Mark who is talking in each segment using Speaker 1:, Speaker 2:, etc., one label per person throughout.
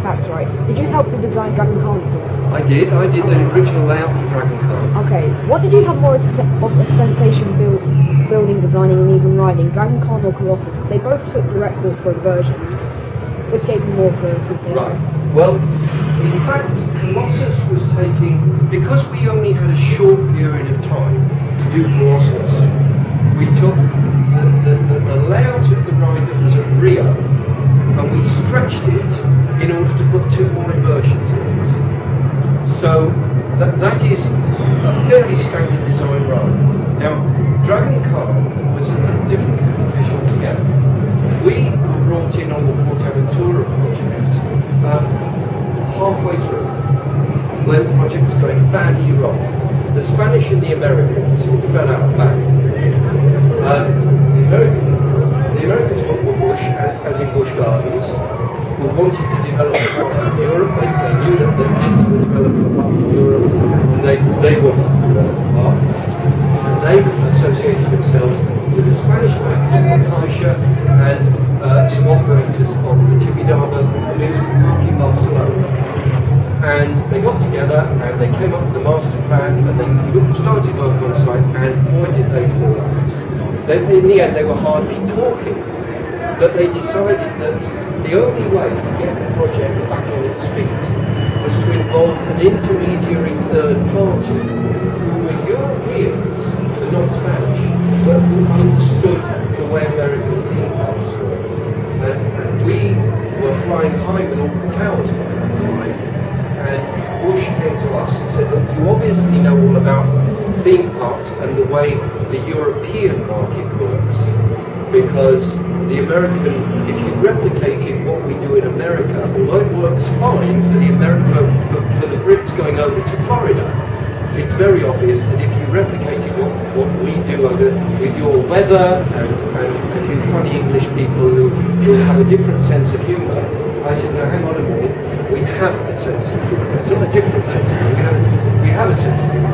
Speaker 1: facts right. Did you help to design Dragon Kahn at all?
Speaker 2: I did the original layout for Dragon Kahn.
Speaker 1: Okay, what did you have more of a sensation building, designing and even riding, Dragon Kahn or Colossus? Because they both took the record for versions, which gave you more of a sensation.
Speaker 2: Right. Well, in fact, Colossus was taking, because we only had a short period of time to do Colossus, we took the layout of the ride that was at Rio and we stretched it in order to put 2 more inversions in it. So that is a fairly standard design ride. Now, Dragon Kahn was a different kind of fish altogether. We were brought in on the Portaventura project halfway through, where the project was going badly wrong. The Spanish and the Americans fell out bad. The Americans were bush, as in bush gardens, who wanted to develop a park in Europe. They knew that Disney would develop a park in Europe, and they wanted to develop a park. And they associated themselves with the Spanish Caixa and some operators of the Tibidabo amusement park in Barcelona. And they got together and they came up with the master plan and they started work on site, and boy did they fall out. In the end they were hardly talking, but they decided that the only way to get the project back on its feet was to involve an intermediary third party who were Europeans, but not Spanish, but who understood the way American theme parks work. And we were flying high with all the towers at that time, and Bush came to us and said, look, you obviously know all about theme parks and the way the European market works, because the American, if you replicated what we do in America, although it works fine for the Brits going over to Florida, it's very obvious that if you replicated what we do over with your weather and you funny English people who have a different sense of humour, I said, no, hang on a minute, we have a sense of humour. It's not a different sense of humour, we have a sense of humour.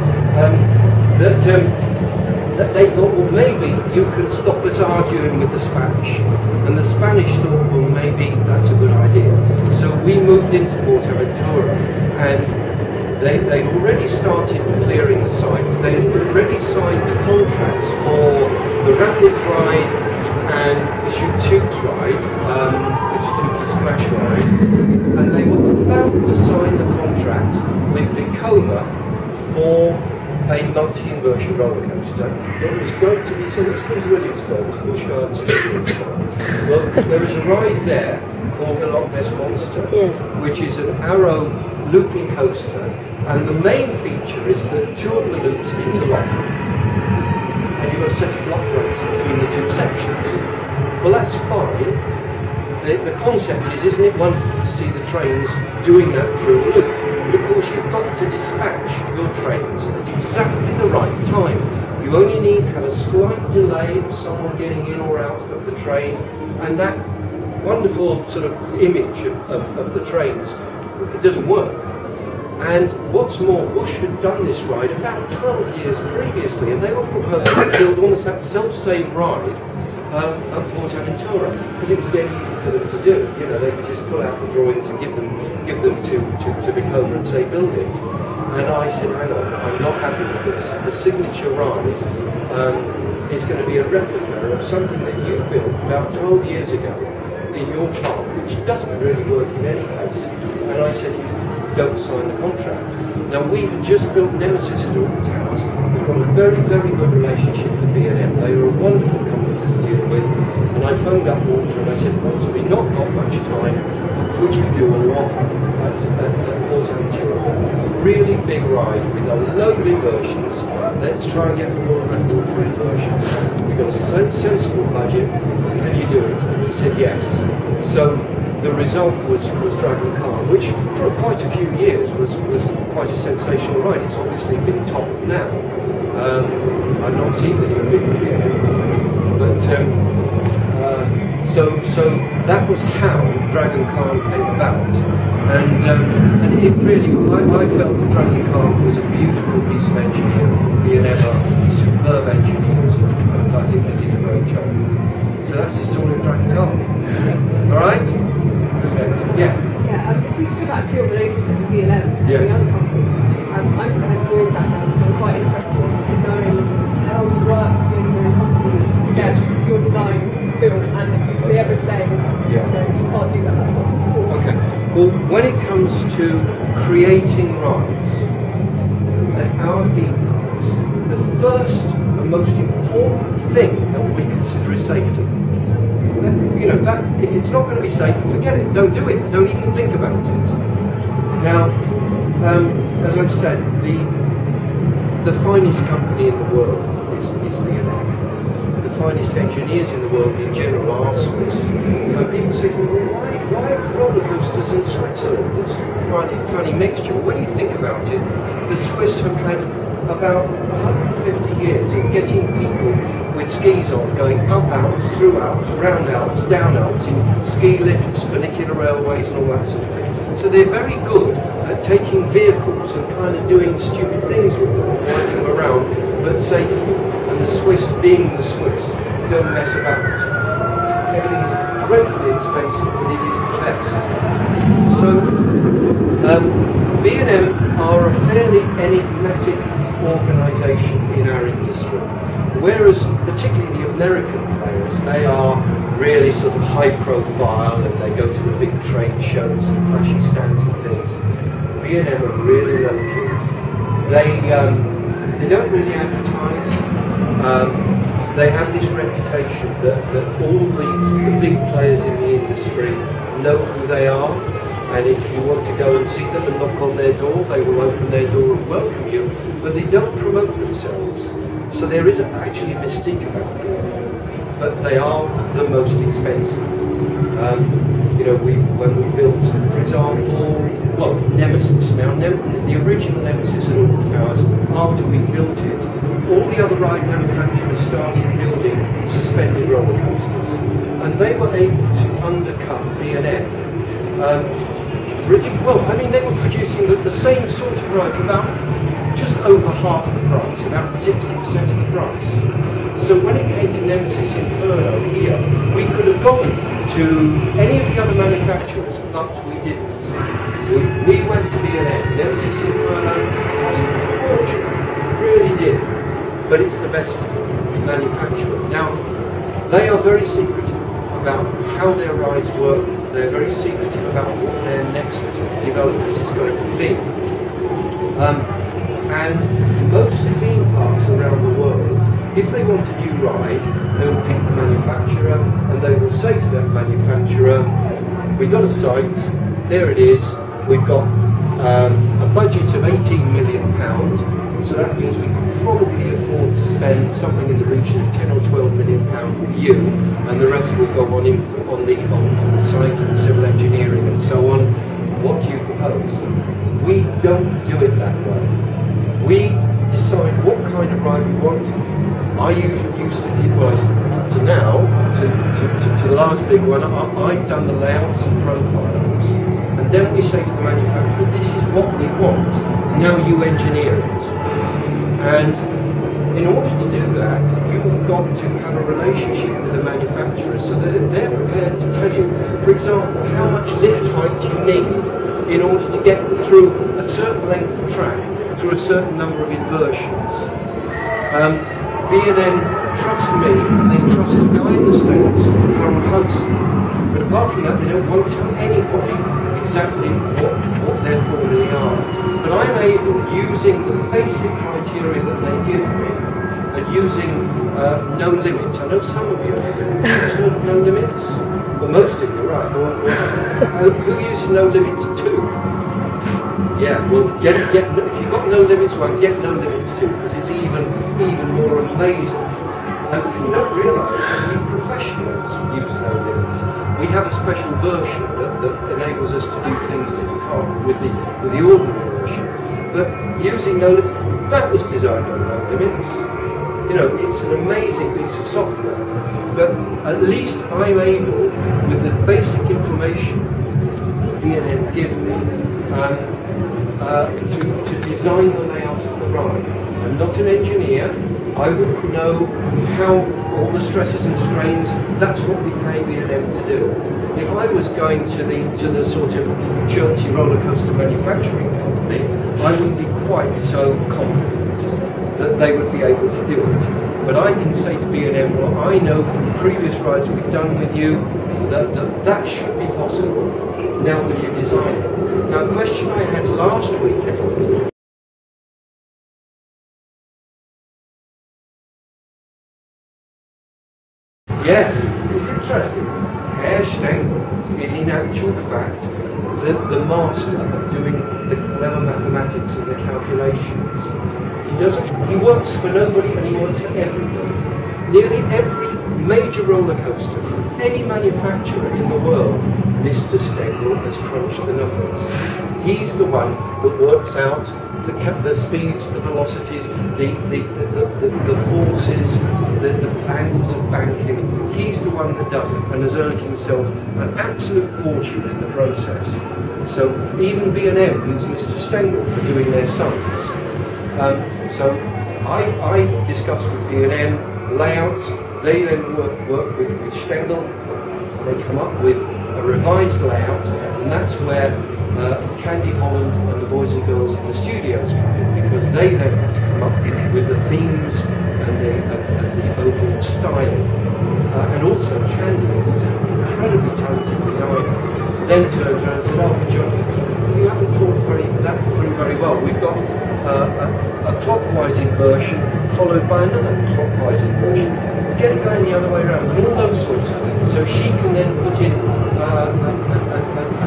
Speaker 2: That they thought, well, maybe you could stop us arguing with the Spanish. And the Spanish thought, well, maybe that's a good idea. So we moved into Portaventura, and they'd already started clearing the sites. They had already signed the contracts for the Rapids ride and the Shoot ride, the Tutuki Splash ride, and they were about to sign the contract with Vekoma for a multi-inversion roller coaster that was going to be, so this was Williamsburg, to Busch Gardens in Williamsburg. Well, there is a ride there called the Loch Ness Monster, which is an arrow looping coaster, and the main feature is that 2 of the loops interlock, and you've got a set of block rails between the 2 sections. Well, that's fine. The concept is, isn't it wonderful to see the trains doing that through a loop? But of course you've got to dispatch your trains at exactly the right time. You only need to have a slight delay of someone getting in or out of the train, and that wonderful sort of image of the trains, it doesn't work. And what's more, Bush had done this ride about 12 years previously, and they were proposing to build almost that self-same ride at Portaventura, because it was dead easy for them to do. You know, they could just pull out the drawings and give them to Vekoma and say build it. And I said, hang on, I'm not happy with this. The signature ride is going to be a replica of something that you built about 12 years ago in your park, which doesn't really work in any case. And I said, don't sign the contract. Now, we had just built Nemesis at Alton Towers. We've got a very, very good relationship with B&M. They were a wonderful company to deal with. And I phoned up Walter and I said, Walter, we've not got much time. Could you do a lock at Portaventura? Really big ride with a load of inversions. Let's try and get the world record for inversions. We've got a sensible budget. Can you do it? And he said yes. So the result was Dragon Kahn, which for quite a few years was quite a sensational ride. It's obviously been topped now. I've not seen the new movie yet, but so that was how Dragon Kahn came about, and it really, I felt that Dragon Kahn was a beautiful piece of engineering, being ever superb engineers, and I think they did a great job. So that's the story of Dragon Kahn. All right. Yeah.
Speaker 3: If we just go back to your relationship with B&M and
Speaker 2: Yes.
Speaker 3: the other companies, I'm from an engineering background, so I'm quite interested in knowing how you work in those companies to get your designs built, and if they ever say, you can't do that, that's not possible.
Speaker 2: Okay. Well, when it comes to creating rides at our theme parks, the first and most important thing that we consider is safety. You know, that if it's not going to be safe, forget it. Don't do it. Don't even think about it. Now, as I've said, the finest company in the world is B&M. The finest engineers in the world in general are Swiss. And people say, well, why roller coasters in Switzerland? It's a funny mixture. But when you think about it, the Swiss have had about 150 years in getting people with skis on, going up Alps, through Alps, round Alps, down Alps, in ski lifts, funicular railways and all that sort of thing. So they're very good at taking vehicles and kind of doing stupid things with them, riding them around, but safely. And the Swiss, being the Swiss, don't mess about. Everything is dreadfully expensive, but it is the best. So B&M are a fairly enigmatic organisation in our industry, whereas particularly the American players, they are really sort of high profile and they go to the big trade shows and flashy stands and things. B&M are really low key. They don't really advertise. They have this reputation that all the big players in the industry know who they are. And if you want to go and see them and knock on their door, they will open their door and welcome you, but they don't promote themselves. So there is actually a mystique about them, but they are the most expensive. You know, when we built, for example, well, Nemesis. Now, the original Nemesis at Alton Towers, after we built it, all the other ride manufacturers started building suspended roller coasters, and they were able to undercut B&M. Well, I mean, they were producing the same sort of ride for about just over half the price, about 60% of the price. So when it came to Nemesis Inferno here, we could have gone to any of the other manufacturers, but we didn't. We went to B&M. Nemesis Inferno cost a fortune, it really did, but it's the best manufacturer. Now, they are very secretive about how their rides work. They're very secretive about what their next development is going to be. And most theme parks around the world, if they want a new ride, they will pick the manufacturer and they will say to that manufacturer, we've got a site, there it is, we've got a budget of £18 million, so that means we can probably afford to spend something in the region of £10 or £12 million with you, and the rest will go on the site and the civil engineering and so on. What do you propose? We don't do it that way. We decide what kind of ride we want. I usually used to do, well, to now, to the last big one, I've done the layouts and profiles, and then we say to the manufacturer, this is what we want, now you engineer it. And in order to do that, you've got to have a relationship with the manufacturer so that they're prepared to tell you, for example, how much lift height you need in order to get through a certain length of track, through a certain number of inversions. B&M trust me, and they trust the guy in the States, Harold Hudson. But apart from that, they don't want to tell anybody exactly what their formulae are. But I'm able, using the basic criteria that they give me, and using no limits. I know some of you have no limits. Well, most of you, right? Who uses no limits too? Yeah, well, if you've got no limits one, get no limits too, because it's even more amazing. You don't realise that we professionals use no limits. We have a special version that enables us to do things that you can't with the ordinary version. But using no limits, that was designed on no limits. You know, it's an amazing piece of software. But at least I'm able, with the basic information B&M give me, to design the layout of the ride. I'm not an engineer. I wouldn't know how all the stresses and strains. That's what we pay B&M to do. If I was going to the sort of churchy roller coaster manufacturing company, I wouldn't be quite so confident that they would be able to do it. But I can say to B&M, well, I know from previous rides we've done with you that should be possible. Now will you design it? Now, a question I had last week. Yes, it's interesting. Herr Stengel is in actual fact the master of doing the clever mathematics and the calculations. He works for nobody and he works for everybody. Nearly every major roller coaster from any manufacturer in the world, Mr. Stengel has crunched the numbers. He's the one that works out the speeds, the velocities, the forces, the angles of banking. He's the one that does it and has earned himself an absolute fortune in the process. So even B&M use Mr. Stengel for doing their sums. So I discuss with B&M layouts. They then work with Stengel. They come up with a revised layout, and that's where Candy Holland and the boys and girls in the studios come in, because they then have to come up with the themes and the overall style. And also Candy, who's an incredibly talented designer, then turns around and said, "Oh, John, you haven't thought that through very well. We've got a clockwise inversion followed by another clockwise inversion. Get it going the other way around," and all those sorts of things. So she can then put in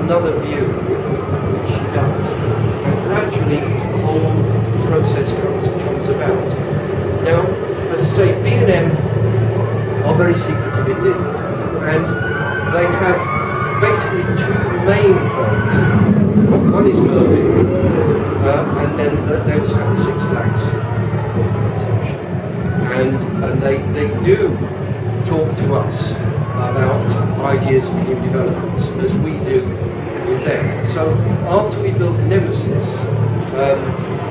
Speaker 2: another view, which she does, and gradually the whole process comes about. Now, as I say, B&M are very secretive indeed, and they have basically two main products. One is Merlin, and then they also have the Six Flags organisation, and they do talk to us about ideas for new developments, as we do with them. So after we built Nemesis,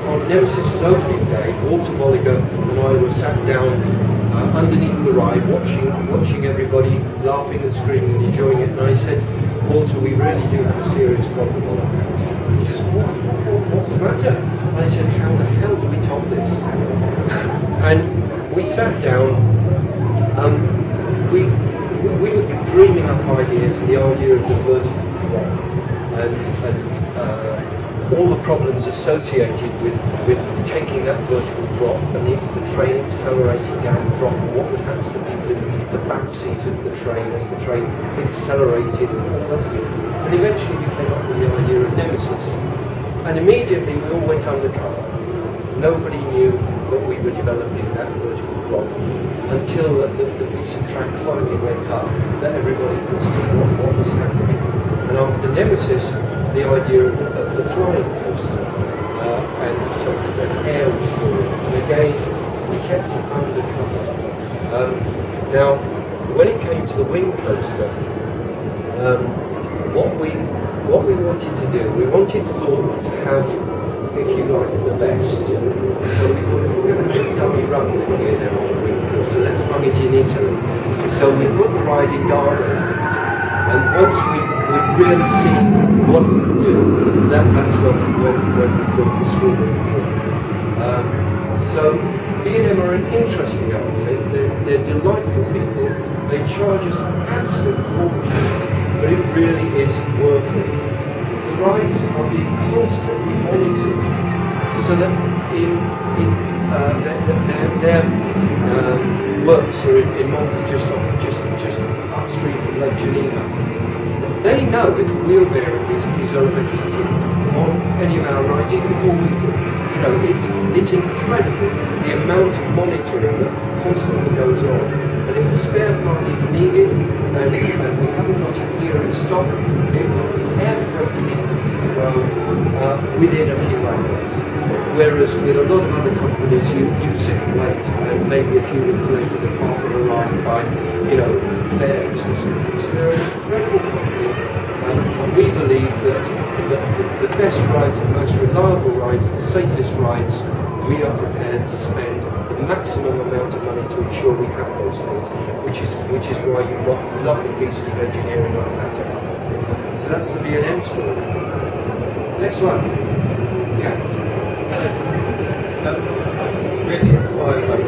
Speaker 2: on Nemesis's opening day, Walter Bolliger and I were sat down underneath the ride, watching everybody laughing and screaming and enjoying it, and I said, "Walter, we really do have a serious problem on our hands." He said, "What's the matter?" I said, "How the hell do we top this?" And we sat down. We were dreaming up ideas, and the idea of the vertical drop, and all the problems associated with taking that vertical drop and the train accelerating down the drop, and what would happen to the people in the back seat of the train as the train accelerated, and all that stuff. And eventually we came up with the idea of Nemesis, and immediately we all went undercover. Nobody knew that we were developing that vertical drop until the piece of track finally went up, that everybody could see what was happening. And after Nemesis, the idea of the flying coaster and the air was going. And again, we kept it undercover. Now, when it came to the wing coaster, what we wanted to do, we wanted Thorpe to have, if you like, the best. So we thought, if we're going to have a dummy run here now on the wing coaster, let's run it in Italy. So we put the ride in Garden, and once we'd really seen what it could do, that's when we built the school. So B&M are an interesting outfit. They're delightful people. They charge us an absolute fortune, but it really is worth it. The rides are being constantly monitored, so that their works are in Malta, just upstream from Lake Geneva. They know if a wheel bearing is overheating on any of our rides, even before we do. You know, it's incredible the amount of monitoring that constantly goes on. And if a spare part is needed and we haven't got it here in stock, it will be air freighted into Heathrow within a few hours. Whereas with a lot of other companies, you sit and wait, and maybe a few minutes later the part will arrive by, fair Christmas. So they're an incredible company. And we believe that the best rides, the most reliable rides, the safest rides, we are prepared to spend the maximum amount of money to ensure we have those things, which is why you've got lovely pieces of engineering like that. So that's the B&M story. Next one. Yeah.
Speaker 4: Really inspired by the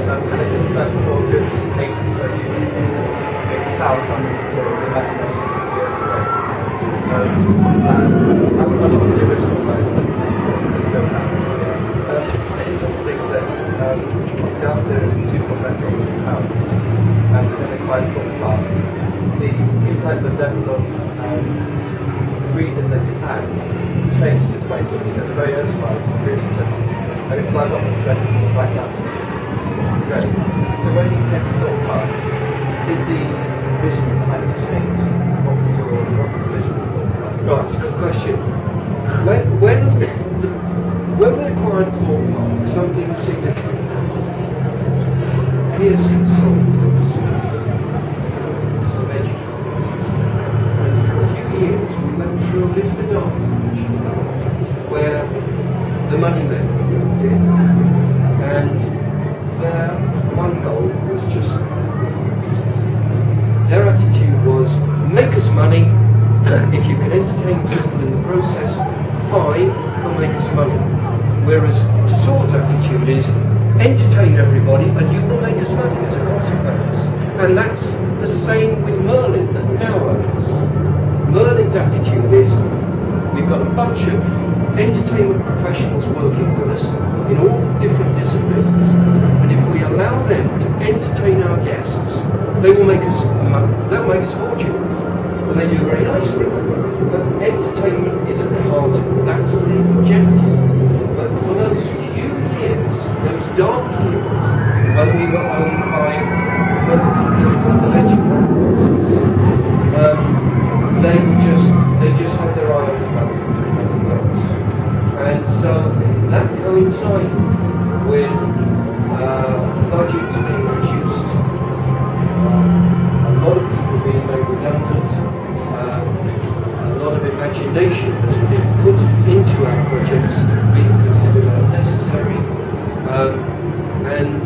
Speaker 4: and it seems like for a good 8 or so years it's been cloud plus for imagination and so and a lot of the original guys that still have. Interesting that obviously after 2 towers and then acquired Thorpe Park, it seems like the level of freedom that you had changed. It's quite interesting at the very early parts, really just, I think a lot of us left right down to it, which is great. So when you came to Thorpe Park, did the vision kind of change? What was the vision for Thorpe Park?
Speaker 2: Right, it's a good question. When we acquired Thorpe Park, something significant happened. Pearson sold some educators. And for a few years we went through a bit of a dark patch where the money men moved in and their one goal was just their attitude was make us money, if you can entertain people in the process, fine, and make us money. Whereas Sword's attitude is entertain everybody and you will make us money as a consequence. And that's the same with Merlin that now owns. Merlin's attitude is we've got a bunch of entertainment professionals working with us in all different disciplines, and if we allow them to entertain our guests, they will make us fortune, and they do very nicely. But entertainment is at the heart of it. That's the objective. But for those few years, those dark years, when we were owned by the venture capitalists, they just had their eye on the money, nothing else. And so that coincided with budgets being reduced, a lot of people being made redundant, a lot of imagination that had been put into our projects being considered unnecessary. And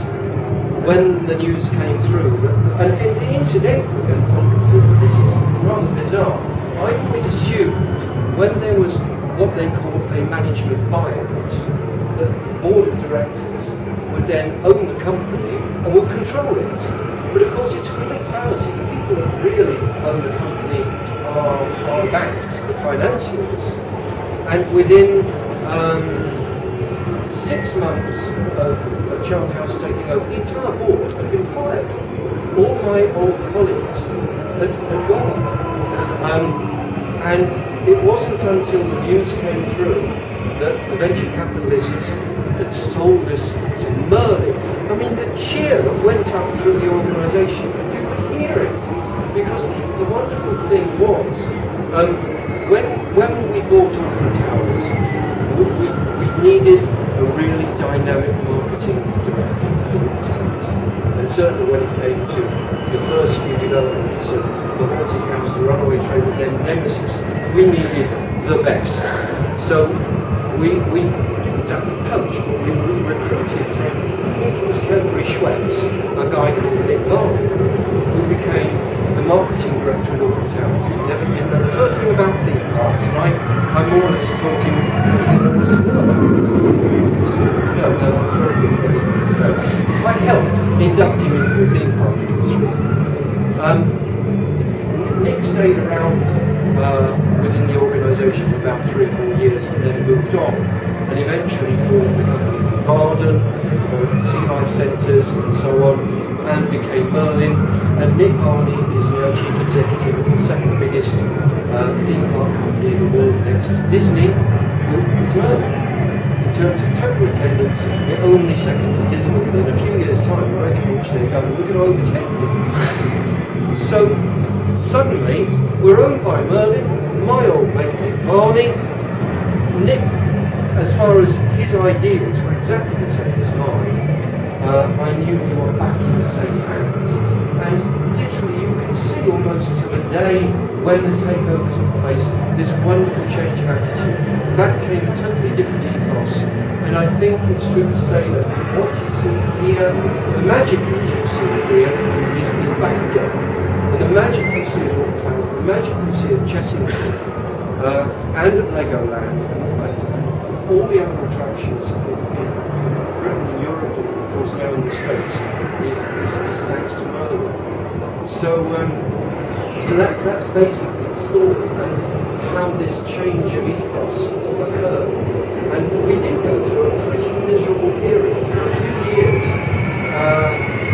Speaker 2: when the news came through, and incidentally, and this is rather bizarre, I always assumed when there was what they call a management buyout, that the board of directors would then own the company and would control it. But of course it's a complete fallacy. The people that really own the company are the banks, the financiers. And within 6 months of Charles House taking over, the entire board had been fired. All my old colleagues had gone. And it wasn't until the news came through that the venture capitalists had sold us to Merlin. I mean, the cheer that went up through the organisation, you could hear it. Because the wonderful thing was, when we bought Auckland Towers, we needed a really dynamic marketing director to Auckland Towers. And certainly when it came to the first few developments of the Haunted House, the Runaway Train, and then Nemesis, we needed the best. So we didn't poach, but we recruited from, I think it was Canterbury Schweppes, a guy called Nick Varney, who became the marketing director at Auckland Towers. He never did know the first thing about theme parks, and I more or less taught him everything there was to know about theme parks. No, that's very good. So I helped induct him into the theme park industry. Nick stayed around within the organisation for about 3 or 4 years and then moved on, and eventually formed a company called Varden, Sea Life Centres and so on, and became Merlin. And Nick Varney is now chief executive of the second biggest theme park company in the world next to Disney, who is Merlin. In terms of total attendance, we're only second to Disney, but in a few years' time, the rate at which they're going, we're going to overtake Disney. So suddenly, we're owned by Merlin, my old mate Nick Varney. Nick, as far as his ideals were exactly the same as mine, I knew we were back in safe hands. And literally you can see say almost to the day when the takeovers took place, this wonderful change of attitude. That came a totally different ethos. And I think it's true to say that what you see here, the magic that you see here is back again. And the magic you see at Auckland, the magic you see at Chessington, and at Legoland, and all the other attractions in Britain and Europe, and of course now in the States, is thanks to Merlin. So that's basically the story and how this change of ethos occurred. And we did go through a pretty miserable period for a few years.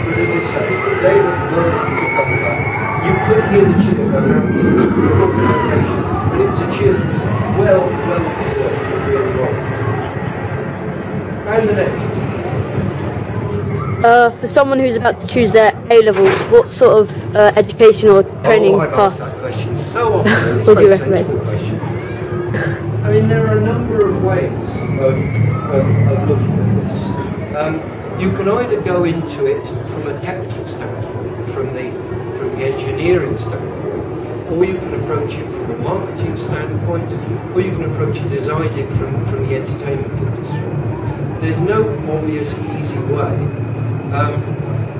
Speaker 2: But as I say, the day that Merlin took over, you could hear the cheer go around the organisation, and it's a cheer that was well deserved, it really was. And the next.
Speaker 1: For someone who's about to choose their A-levels, what sort of education or training
Speaker 2: I've
Speaker 1: path
Speaker 2: asked that question so often.
Speaker 1: would you recommend?
Speaker 2: I mean, there are a number of ways of looking at this. You can either go into it from a technical standpoint, from the engineering standpoint, or you can approach it from a marketing standpoint, or you can approach it designing from the entertainment industry. There's no obvious easy way.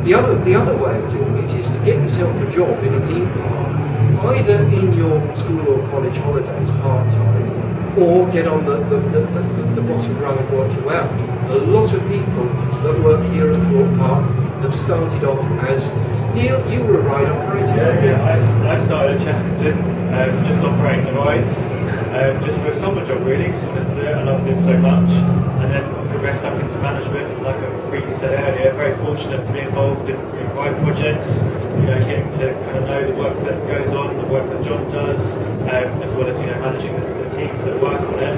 Speaker 2: The other way of doing it is to get yourself a job in a theme park, either in your school or college holidays part-time, or get on the bottom rung and work your way up. A lot of people that work here at Thorpe Park have started off as, Neil, you were a ride operator.
Speaker 5: Yeah, I started at Chessington, just operating the rides, just for a summer job really, because I wanted to do it, I loved it so much, and then progressed up into management, like I briefly said earlier. Very fortunate to be involved in ride projects, getting to kind of know the work that goes on, the work that John does, as well as managing the teams that work on it,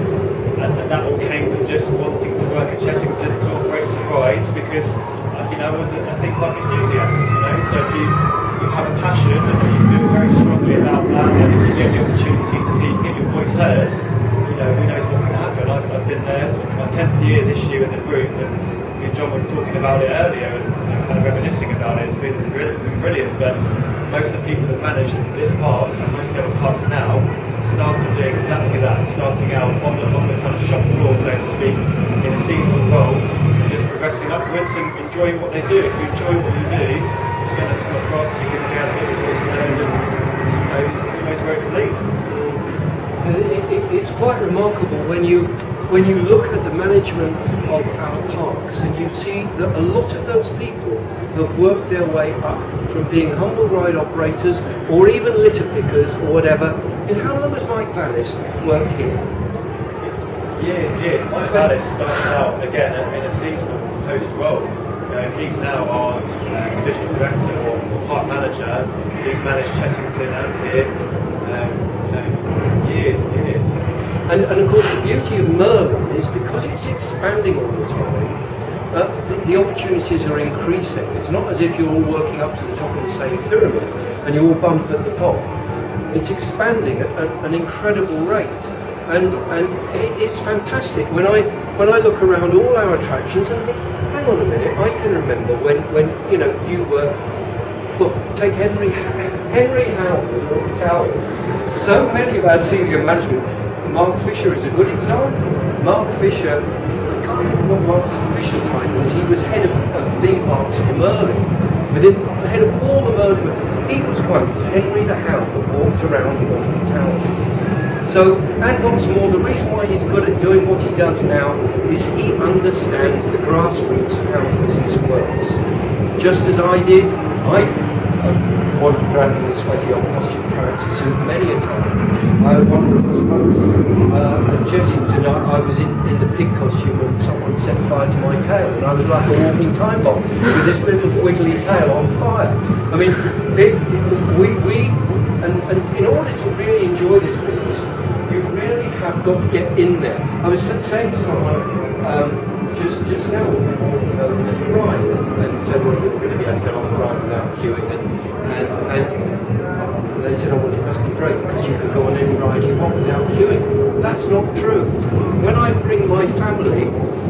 Speaker 5: and that all came from just wanting to work at Chessington to operate some rides, because I was a theme park enthusiast, so if you have a passion and you feel very strongly about that, and if you get the opportunity to get your voice heard, who knows what can happen. I've been there, it's my 10th year this year in the group, and me and John were talking about it earlier and kind of reminiscing about it. It's been brilliant, but most of the people that manage this park and most of the other parks now started doing exactly that, starting out on the kind of shop floor, so to speak, in a seasonal role, just progressing upwards and enjoying what they do. If you enjoy what you do, it's going to come across, you're going to be able to get your voice heard, and who knows where it can lead.
Speaker 2: It's quite remarkable when you look at the management of our parks and you see that a lot of those people have worked their way up from being humble ride operators or even litter pickers or whatever. And how long has Mike Vallis worked here?
Speaker 5: Years. Mike Vallis started out again in a seasonal host role. He's now our divisional director or park manager. He's managed Chessington out here. Years.
Speaker 2: And of course the beauty of Merlin is because it's expanding all the time, the opportunities are increasing. It's not as if you're all working up to the top of the same pyramid and you all bump at the top. It's expanding at an incredible rate, and it's fantastic. When I look around all our attractions and think, hang on a minute, I can remember when you were. Look, take Henry Howard with Norton Towers. So many of our senior management, Mark Fisher is a good example. Mark Fisher, I can't remember what Mark's official title was, he was head of theme parks for Merlin. Within the head of all the Merlin, he was once Henry the Hound that walked around Norton Towers. So, and what's more, the reason why he's good at doing what he does now is he understands the grassroots of how the business works. Just as I did, I wandered around in a sweaty old costume character suit many a time. I wandered once at Chessington, I was in the pig costume and someone set fire to my tail, and I was like a walking time bomb with this little wiggly tail on fire. I mean, and in order to really enjoy this business, you really have got to get in there. I was saying to someone just now, ride, and said, well, you're going to be able to get on the ride without queuing, and they said, oh, well, it must be great because you could go on any ride you want without queuing. That's not true. When I I bring my family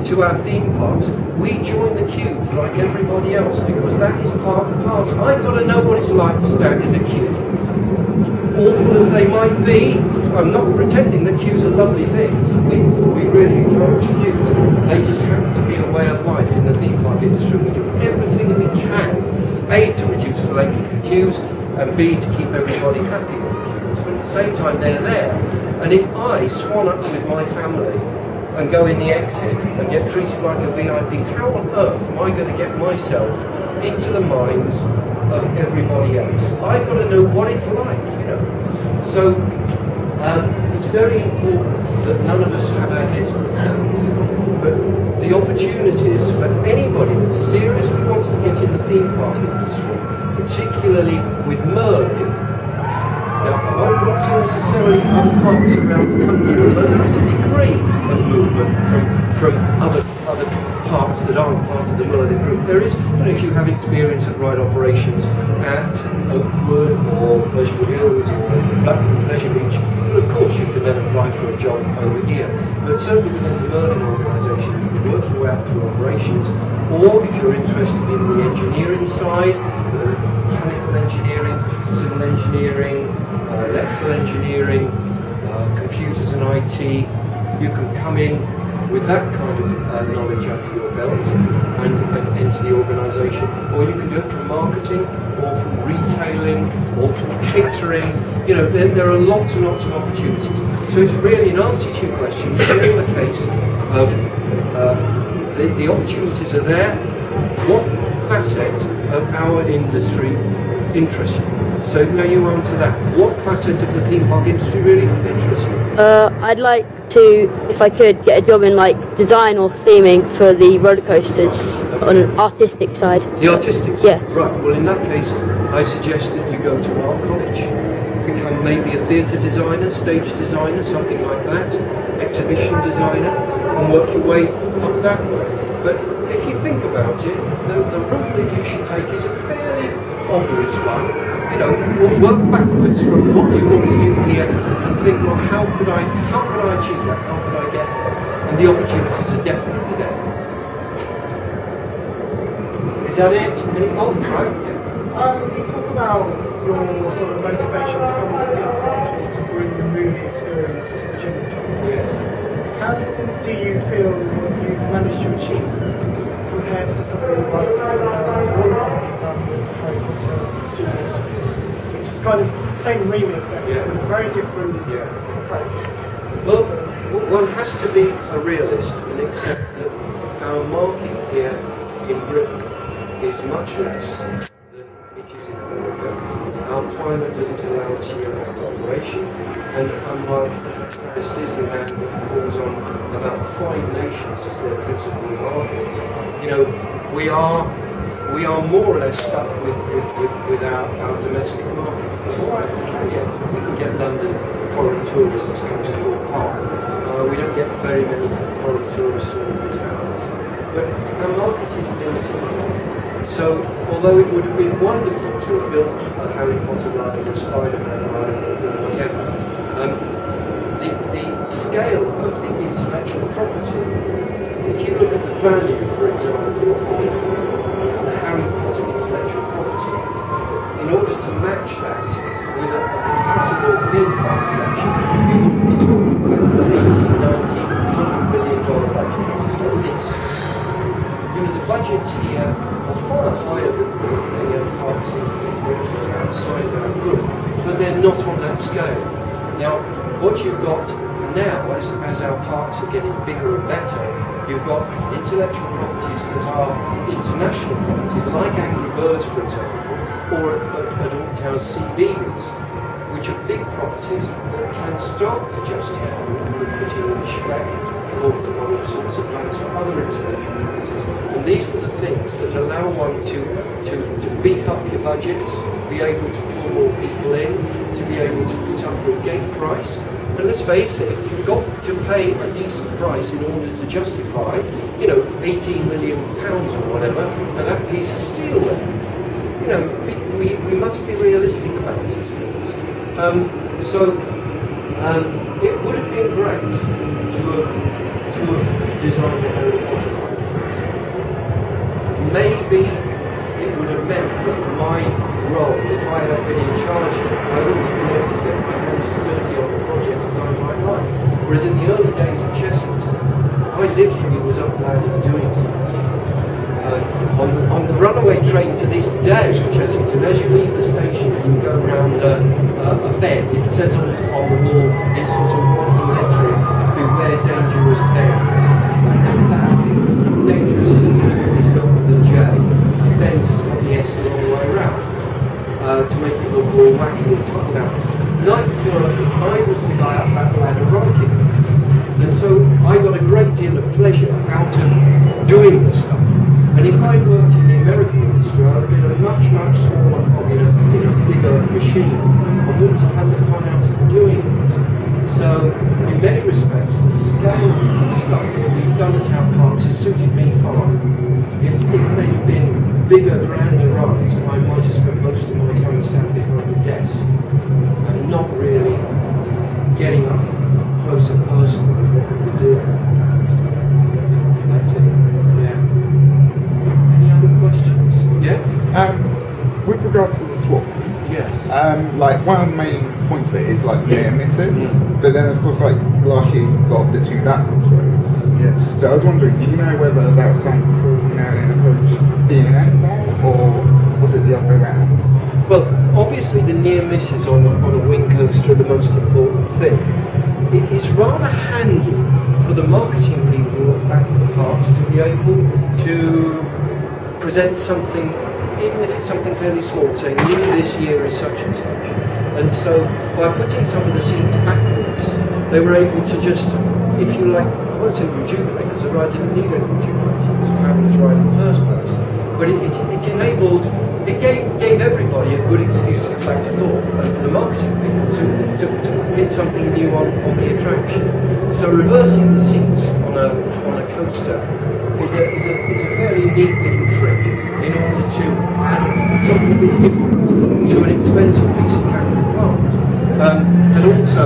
Speaker 2: to our theme parks, we join the queues like everybody else, because that is part and parcel. I've got to know what it's like to stand in a queue. Awful as they might be, I'm not pretending that queues are lovely things. We really encourage queues. They just happen to be a way of life in the theme park industry. We do everything we can, A, to reduce the length of the queues, and B, to keep everybody happy with the queues. But at the same time, they're there. And if I swan up with my family and go in the exit and get treated like a VIP, how on earth am I going to get myself into the minds of everybody else? I've got to know what it's like, you know. So it's very important that none of us have our heads in the clouds. But the opportunities for anybody that seriously wants to get in the theme park industry, particularly with Merlin. Now, I won't go to necessarily other parks around the country, although there is a degree of movement from other parks that aren't part of the Merlin group. There is, if you have experience of ride operations at Oakwood or Pleasure Hills or Blackpool Pleasure Beach, well, of course you can then apply for a job over here. But certainly within the Merlin organisation, you can work your way up through operations, or if you're interested in the engineering side, mechanical engineering, civil engineering, electrical engineering, computers and IT, you can come in with that kind of knowledge under your belt and enter the organisation. Or you can do it from marketing, or from retailing, or from catering. You know, there are lots and lots of opportunities. So it's really, in answer to your question, it's really a case of the opportunities are there. What facet of our industry interests you? So now you answer that. What facet of the theme park industry really interests you?
Speaker 6: I'd like to, if I could, get a job in like design or theming for the roller coasters on an artistic side.
Speaker 2: The artistic side?
Speaker 6: Yeah.
Speaker 2: Right, well in that case, I suggest that you go to art college, become maybe a theatre designer, stage designer, something like that, exhibition designer, and work your way up that way. But if you think about it, the route that you should take is a fairly obvious one. You know, work backwards from what you want to do here and think, well, how could I achieve that? How could I get there? And the opportunities are definitely there. Is that it? Any right?
Speaker 7: You talk about your sort of motivation to come to theme parks was to bring the movie experience to the children.
Speaker 2: Yes.
Speaker 7: How do you feel you've managed to achieve compared to something like what have done with Harry Potter Student, which is kind of the same remit but with a very different approach?
Speaker 2: Well, one has to be a realist and accept that our market here in Britain is much less than it is in America. Our climate doesn't allow us year-round operation, and unlike Paris Disneyland, that calls on about 5 nations as their principal market, you know, we are more or less stuck with our domestic market. All right, we can get London foreign tourists come to Fort Park. We don't get very many foreign tourists all the time. But our market is limited. So, although it would have been wonderful to have built a Harry Potter ride or a Spider-Man ride or whatever, the scale of the intellectual property, if you look at the value, for example, of the Harry Potter intellectual property, in order to match that with a compatible theme park attraction, you would be talking about an $100 billion budget, at least. You know, the budgets here are far higher than any other parks in Britain outside of our group, but they're not on that scale. Now, what you've got now, as our parks are getting bigger and better, you've got intellectual properties that are international properties, like Angry Birds, for example, or at Town CBs, which are big properties that can start to justify putting in Shrek or all sorts of plans for other intellectual properties. And these are the things that allow one to beef up your budgets, be able to pull more people in, to be able to put up your gate price. And let's face it, you've got to pay a decent price in order to justify, you know, £18 million or whatever for that piece of steel there. You know, we must be realistic about these things. So it would have been great to designed the Harry Potter ride. Maybe it would have meant that my role, if I had been in charge of it, I wouldn't have been able to get my hands dirty on the project as I might like. Whereas in the early days at Chessington, I literally was up ladders doing stuff. On the runaway train to this day at Chessington, as you leave the station and you go around a bed, it says on the wall in sort of walking lettering, beware dangerous bends. And that thing was dangerous is spelled with a J, and bends is got the S the long way around, to make it look more wacky and tucked out. Night before, I was the guy up that ladder writing. And so I got a great deal of pleasure out of doing the stuff. And if I'd worked in the American industry, I would have been a much, much smaller cog in a bigger machine. I wouldn't have had the fun out of doing it. So, in many respects, the scale of stuff that we've done at our parks has suited me fine. If they'd have been bigger, grander rides, I might have spent most of my time sat behind the desk and not really getting up close and personal with what we were doing. That's it. Questions? Yeah?
Speaker 8: With regards to the swap,
Speaker 2: yes.
Speaker 8: Like one of the main points of it is like near misses, but then of course like last year you got the two backwards roads.
Speaker 2: Yes.
Speaker 8: So I was wondering, do you know whether that was something for Merlin approach being an end or was it the other way around?
Speaker 2: Well, obviously the near misses on a wing coaster are the most important thing. It's rather handy for the marketing people who are back at the parks to be able to present something, even if it's something fairly small, saying new this year is such and such. And so by putting some of the seats backwards, they were able to just, if you like, I won't say rejuvenate, because the ride didn't need any rejuvenation, it was a fabulous ride in the first place. But it enabled, it gave everybody a good excuse to get back to thought, and for the marketing people to hit something new on the attraction. So reversing the seats on a coaster is a fairly neat little trick in order to add something a bit different to an expensive piece of capital plant. And also,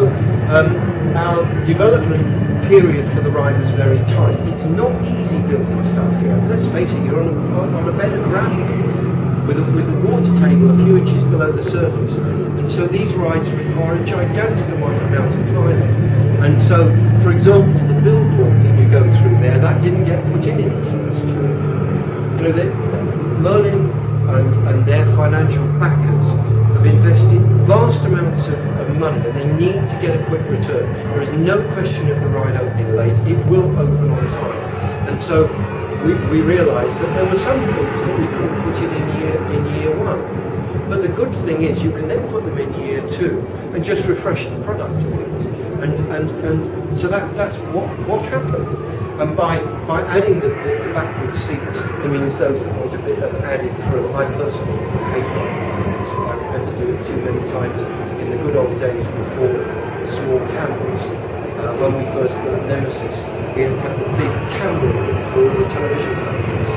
Speaker 2: our development period for the ride was very tight. It's not easy building stuff here. Let's face it, you're on a bed of ground with a water table a few inches below the surface. And so these rides require a gigantic amount of climbing. And so, for example, the billboard that you go through there, that didn't get put in the first year. You know, Merlin and their financial backers have invested vast amounts of money and they need to get a quick return. There is no question of the ride opening late. It will open on time. And so we realised that there were some things that we couldn't put in year one. But the good thing is you can then put them in year two and just refresh the product a bit. And so that's what happened. And by adding the backward seats, it means those that want a bit of added thrill. I personally hate rides. I've had to do it too many times in the good old days before small cameras. When we first bought Nemesis, we had to have a big camera for all the television cameras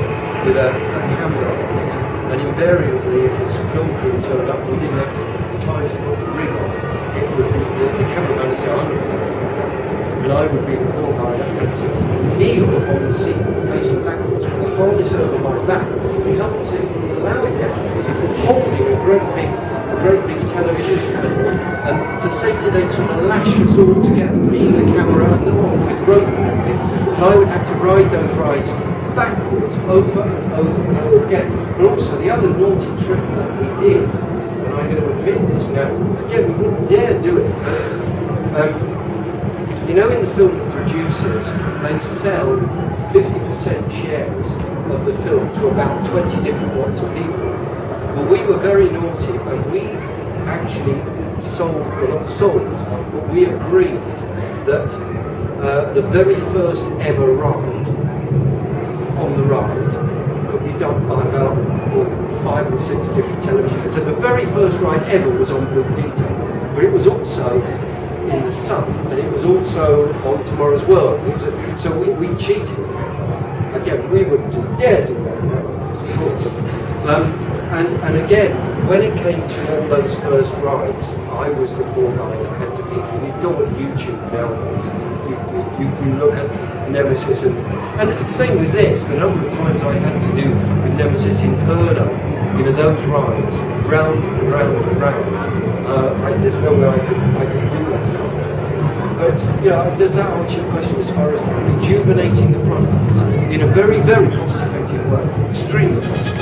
Speaker 2: with a camera on it. And invariably, if the film crew turned up, we didn't have time to put the rig on. It would be the cameraman would say, "I'm going to go," and I would be the poor guy that had to kneel on the seat facing backwards with the harness over my back. We have to allow it down because it was holding a great big television camera, and for safety they'd sort of lash us all together, me, the camera, and the one with rope and everything. And I would have to ride those rides backwards, over and over and over again. And also the other naughty trick that we did, and I'm going to admit this now, again we wouldn't dare do it, but you know, in the film producers, they sell 50% shares of the film to about 20 different lots of people. Well, we were very naughty and we actually not sold, but we agreed that the very first ever ride on the ride could be done by about 5 or 6 different televisions. So the very first ride ever was on Blue Peter, but it was also in the sun, and it was also on Tomorrow's World. So we cheated. Again, we wouldn't dare do that nowadays, of course. And again, when it came to all those first rides, I was the poor guy that had to be. You go on YouTube nowadays, you look at Nemesis, and it's the same with this. The number of times I had to do with Nemesis Inferno, you know, those rides, round and round and round. There's no way I could do that. But, you know, does that answer your question as far as rejuvenating the product in a very, very cost-effective way? Extremely cost-effective.